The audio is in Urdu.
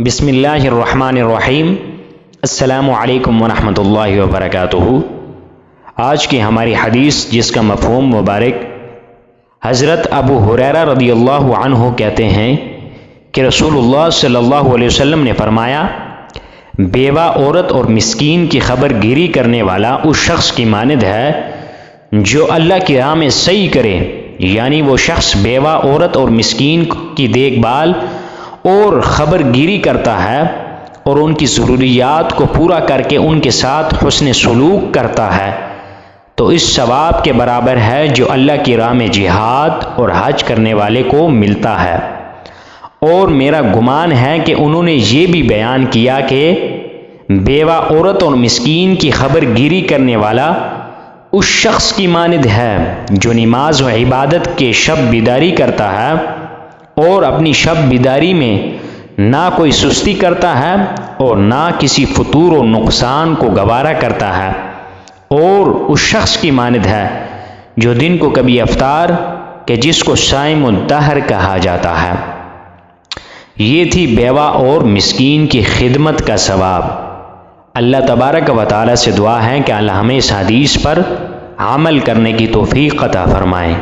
بسم اللہ الرحمن الرحیم۔ السلام علیکم ورحمۃ اللہ وبرکاتہ۔ آج کی ہماری حدیث جس کا مفہوم مبارک حضرت ابو ہریرہ رضی اللہ عنہ کہتے ہیں کہ رسول اللہ صلی اللہ علیہ وسلم نے فرمایا، بیوہ عورت اور مسکین کی خبر گیری کرنے والا اس شخص کی مانند ہے جو اللہ کی راہ میں سعی کرے، یعنی وہ شخص بیوہ عورت اور مسکین کی دیکھ بھال اور خبر گیری کرتا ہے اور ان کی ضروریات کو پورا کر کے ان کے ساتھ حسن سلوک کرتا ہے تو اس ثواب کے برابر ہے جو اللہ کی راہ میں جہاد اور حج کرنے والے کو ملتا ہے۔ اور میرا گمان ہے کہ انہوں نے یہ بھی بیان کیا کہ بیوہ عورت اور مسکین کی خبر گیری کرنے والا اس شخص کی مانند ہے جو نماز و عبادت کے شب بیداری کرتا ہے اور اپنی شب بیداری میں نہ کوئی سستی کرتا ہے اور نہ کسی فطور و نقصان کو گوارا کرتا ہے، اور اس شخص کی مانند ہے جو دن کو کبھی افطار کہ جس کو صائم الدہر کہا جاتا ہے۔ یہ تھی بیوہ اور مسکین کی خدمت کا ثواب۔ اللہ تبارک و تعالی سے دعا ہے کہ اللہ ہمیں اس حدیث پر عمل کرنے کی توفیق عطا فرمائے۔